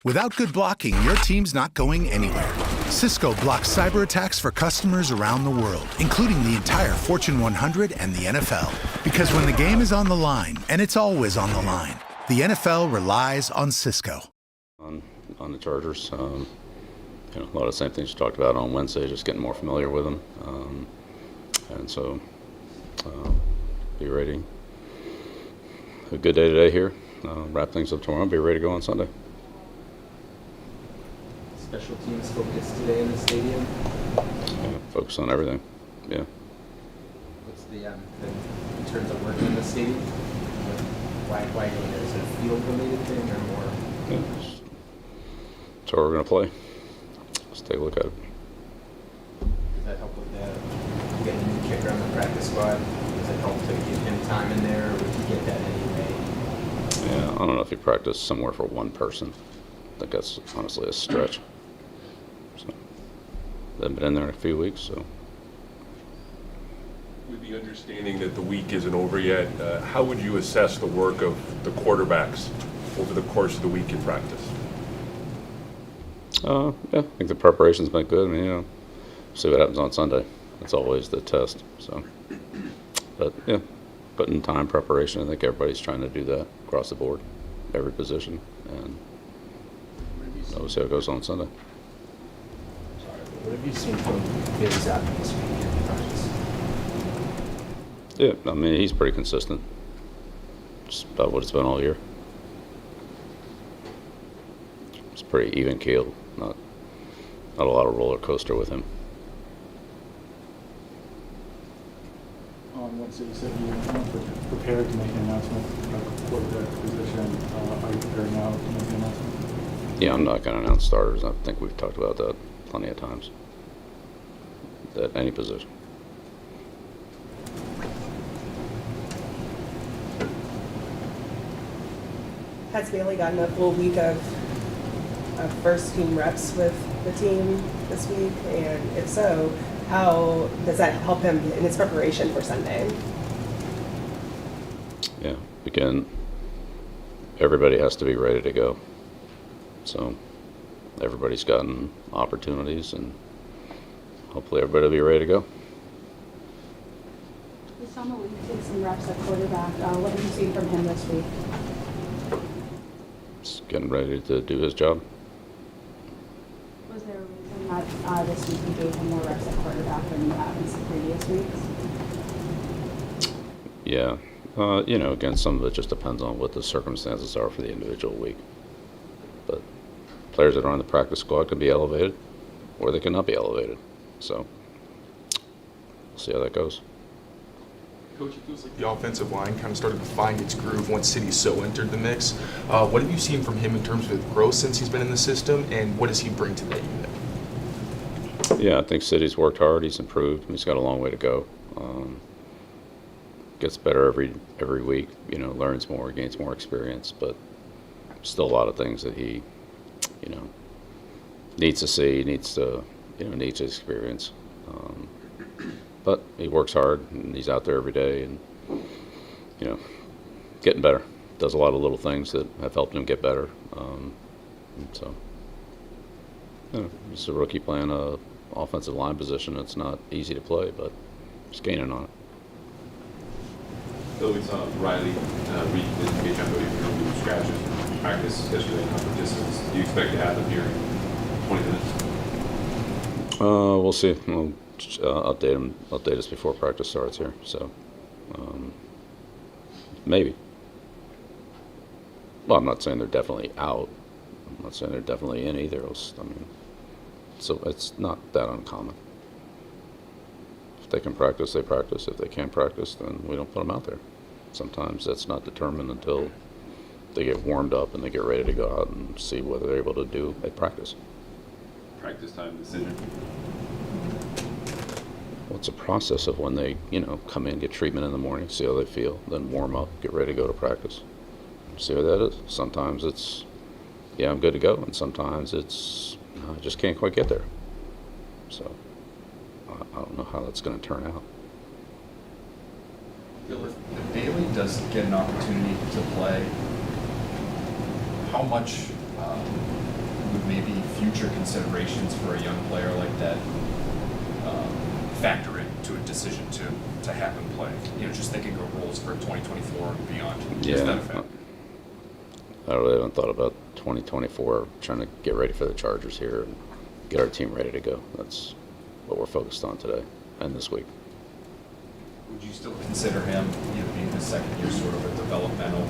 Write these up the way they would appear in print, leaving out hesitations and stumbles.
Without good blocking, your team's not going anywhere. Cisco blocks cyber attacks for customers around the world, including the entire Fortune 100 and the NFL. Because when the game is on the line, and it's always on the line, the NFL relies on Cisco. On the Chargers, a lot of the same things you talked about on Wednesday, just getting more familiar with them. And so, be ready. A good day today here. Wrap things up tomorrow. Be ready to go on Sunday. Special teams focus today in the stadium? Yeah, focus on everything. Yeah. What's the in terms of working in the stadium? Why go there? Is it a field-related thing or more? Yeah, that's where we're going to play. Let's take a look at it. Does that help with getting a new kicker on the practice squad? Does it help to give him time in there, or would you get that anyway? Yeah, I don't know if you practice somewhere for one person. I think that's honestly a stretch. So, they haven't been in there in a few weeks, so. With the understanding that the week isn't over yet, how would you assess the work of the quarterbacks over the course of the week in practice? Yeah, I think the preparation's been good. I mean, see what happens on Sunday. That's always the test. So, but yeah, putting time preparation. I think everybody's trying to do that across the board, every position, and we'll see how it goes on Sunday. What have you seen from Bill Belichick this week in practice? Yeah, I mean, he's pretty consistent. Just about what it's been all year. It's pretty even keeled. Not a lot of roller coaster with him. On Wednesday, you said you were prepared to make an announcement about the quarterback position. Are you prepared now to make an announcement? Yeah, I'm not going to announce starters. I think we've talked about that plenty of times. At any position. Has Bailey gotten a full week of first team reps with the team this week? And if so, how does that help him in his preparation for Sunday? Yeah, again, everybody has to be ready to go. So everybody's gotten opportunities, and hopefully everybody will be ready to go. We saw Malik take some reps at quarterback. What have you seen from him this week? Just getting ready to do his job. Was there a reason that this week you gave him more reps at quarterback than you have in some previous weeks? Yeah. Again, some of it just depends on what the circumstances are for the individual week. But players that are on the practice squad can be elevated, or they cannot be elevated. So we'll see how that goes. Coach, it feels like the offensive line kind of started to find its groove once City So entered the mix. What have you seen from him in terms of growth since he's been in the system, and what does he bring to that unit? Yeah, I think City's worked hard. He's improved. He's got a long way to go. Gets better every week. Learns more, gains more experience, but still a lot of things that he, needs to see, needs to experience. But he works hard, and he's out there every day, and getting better. Does a lot of little things that have helped him get better. He's a rookie playing a offensive line position. It's not easy to play, but he's gaining on it. Bill, we saw Riley Reed didn't get jumped over from scratches in practice yesterday in upper distance. Do you expect to have them here in 20 minutes? We'll see. We'll update us before practice starts here. So maybe. Well, I'm not saying they're definitely out. I'm not saying they're definitely in either. So it's not that uncommon. If they can practice, they practice. If they can't practice, then we don't put them out there. Sometimes that's not determined until they get warmed up and they get ready to go out and see what they're able to do at practice. Practice time decision. Well, it's a process of when they, come in, get treatment in the morning, see how they feel, then warm up, get ready to go to practice. See what that is. Sometimes it's, yeah, I'm good to go, and sometimes it's, I just can't quite get there. So I don't know how that's going to turn out. Bill, if Bailey does get an opportunity to play, how much maybe future considerations for a young player like that factor into a decision to have him play? You know, just thinking of roles for 2024 and beyond. Is that a factor? I really haven't thought about 2024, trying to get ready for the Chargers here and get our team ready to go. That's what we're focused on today and this week. Would you still consider him, you know, being the second year sort of a developmental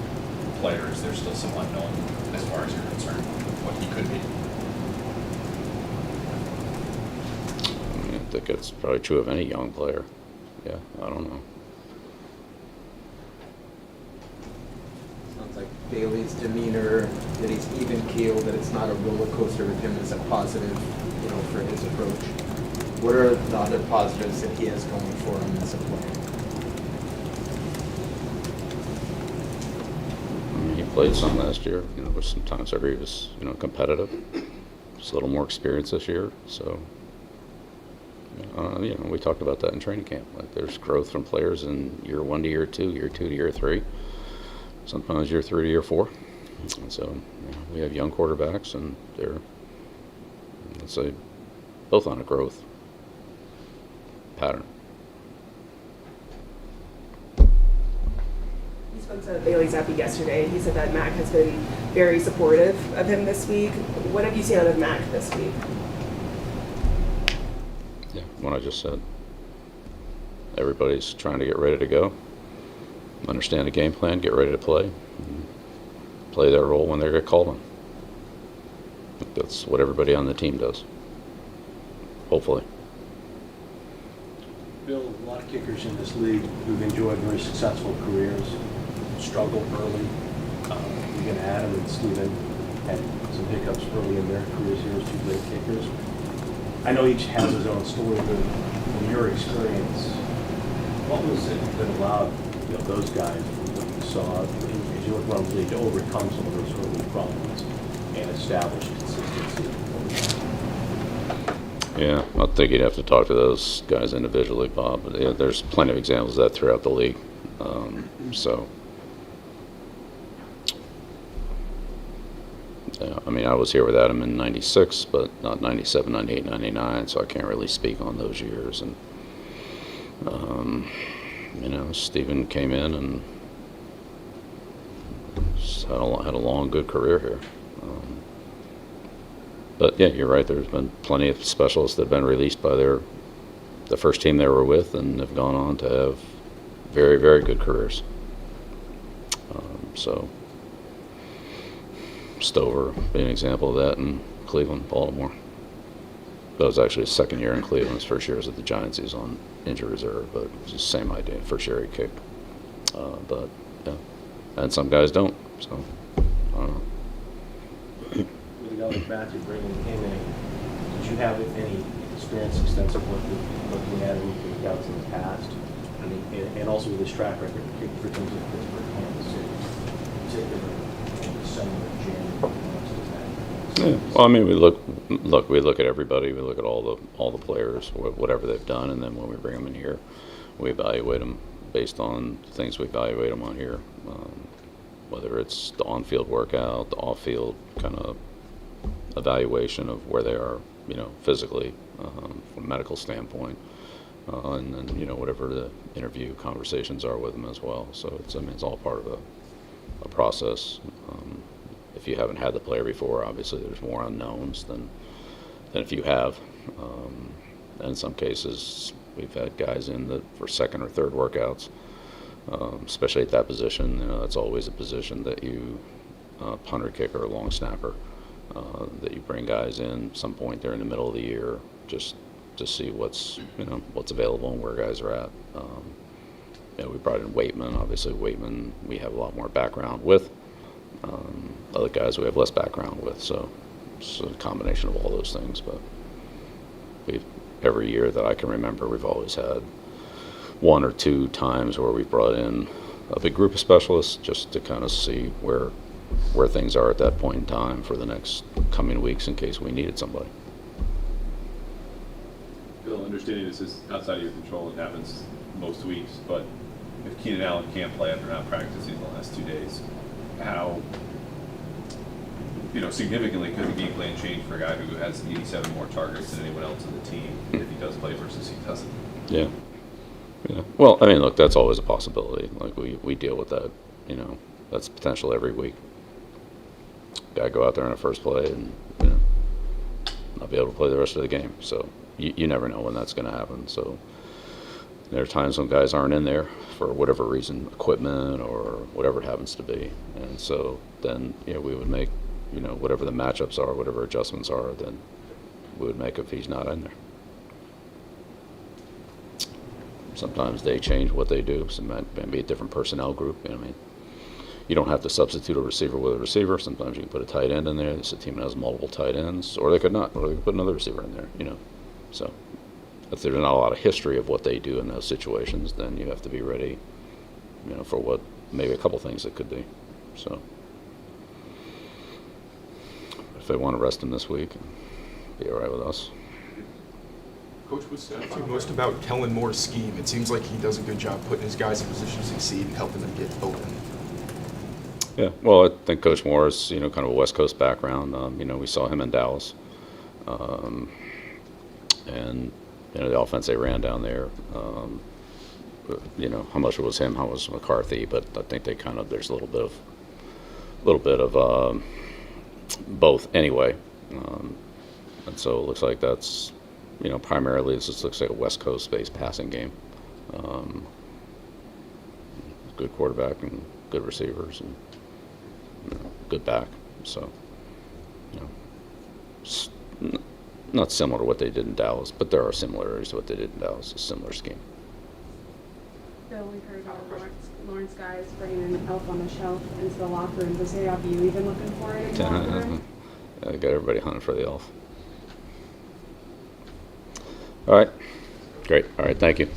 player? Is there still some unknown as far as you're concerned with what he could be? I think it's probably true of any young player. Yeah, I don't know. Sounds like Bailey's demeanor, that he's even keeled, that it's not a roller coaster with him, is a positive, you know, for his approach. What are the other positives that he has going for him as a player? He played some last year. You know, there's some times where he was, you know, competitive. Just a little more experience this year. So, you know, we talked about that in training camp. Like, there's growth from players in year 1 to year 2, year 2 to year 3, sometimes year 3 to year 4. And so, you know, we have young quarterbacks, and they're, let's say, both on a growth pattern. He spoke to Bailey Zappi yesterday. He said that Mac has been very supportive of him this week. What have you seen out of Mac this week? Yeah, what I just said. Everybody's trying to get ready to go, understand the game plan, get ready to play, and play their role when they get called on. I think that's what everybody on the team does, hopefully. Bill, a lot of kickers in this league who've enjoyed very successful careers struggle early. Even Adam and Steven had some hiccups early in their careers here as two great kickers. I know each has his own story, but from your experience, what was it that allowed, you know, those guys, from what you saw as you look around the league, to overcome some of those early problems and establish consistency? Yeah, I think you'd have to talk to those guys individually, Bob. But yeah, there's plenty of examples of that throughout the league. Yeah, I mean, I was here with Adam in '96, but not '97, '98, '99, so I can't really speak on those years. And you know, Steven came in and just had a long, good career here. But yeah, you're right. There's been plenty of specialists that have been released by the first team they were with and have gone on to have very, very good careers. So Stover being an example of that in Cleveland, Baltimore. That was actually his second year in Cleveland. His first year was at the Giants. He was on injured reserve, but it was the same idea. First year he kicked. But yeah, and some guys don't. So I don't know. With a guy like Matthew bringing him in, did you have any experience, extensive work with looking at him with scouts in the past? I mean, and also with his track record, for terms of Pittsburgh, Kansas City, particularly in December, January. Yeah. Well, I mean, we look at everybody. We look at all the players, whatever they've done, and then when we bring them in here, we evaluate them based on things we evaluate them on here. Whether it's the on-field workout, the off-field kind of evaluation of where they are, you know, physically, from a medical standpoint, and then, you know, whatever the interview conversations are with them as well. So it's all part of a process. If you haven't had the player before, obviously there's more unknowns than if you have. And in some cases, we've had guys in that for second or third workouts, especially at that position. You know, that's always a position that you punter, kicker, or long snapper, that you bring guys in some point there in the middle of the year just to see what's available and where guys are at. You know, we brought in Waitman. Obviously, Waitman we have a lot more background with. Other guys we have less background with, so it's a combination of all those things. But every year that I can remember, we've always had one or two times where we've brought in a big group of specialists just to kind of see where things are at that point in time for the next coming weeks in case we needed somebody. Bill, understanding this is outside of your control and happens most weeks, but if Keenan Allen can't play after not practicing the last 2 days, how significantly could the game plan change for a guy who has 87 more targets than anyone else on the team if he does play versus he doesn't? Yeah. Yeah. Well, I mean, look, that's always a possibility. Like we deal with that. That's potential every week. Guy go out there in the first play and not be able to play the rest of the game. So you never know when that's going to happen. So there are times when guys aren't in there for whatever reason, equipment or whatever it happens to be, and so then we would make whatever the matchups are, whatever adjustments are, then we would make if he's not in there. Sometimes they change what they do. So it might be a different personnel group. I mean, you don't have to substitute a receiver with a receiver. Sometimes you can put a tight end in there. It's a team that has multiple tight ends, or they could not, or they could put another receiver in there. So if there's not a lot of history of what they do in those situations, then you have to be ready, for what maybe a couple things it could be. So if they want to rest him this week, be all right with us. Coach, what's most about Kellen Moore's scheme? It seems like he does a good job putting his guys in position to succeed and helping them get open. Yeah, well, I think Coach Moore is, kind of a West Coast background. We saw him in Dallas, and the offense they ran down there. How much it was him, how was McCarthy, but I think they there's a little bit of both anyway, and so it looks like that's. Primarily this looks like a West Coast-based passing game. Good quarterback and good receivers and good back. So, not similar to what they did in Dallas, but there are similarities to what they did in Dallas. A similar scheme. Bill, we heard about Lawrence guys bringing an elf on the shelf into the locker room. Does he have you even looking for it in the locker room? I got everybody hunting for the elf. All right. Great. All right. Thank you.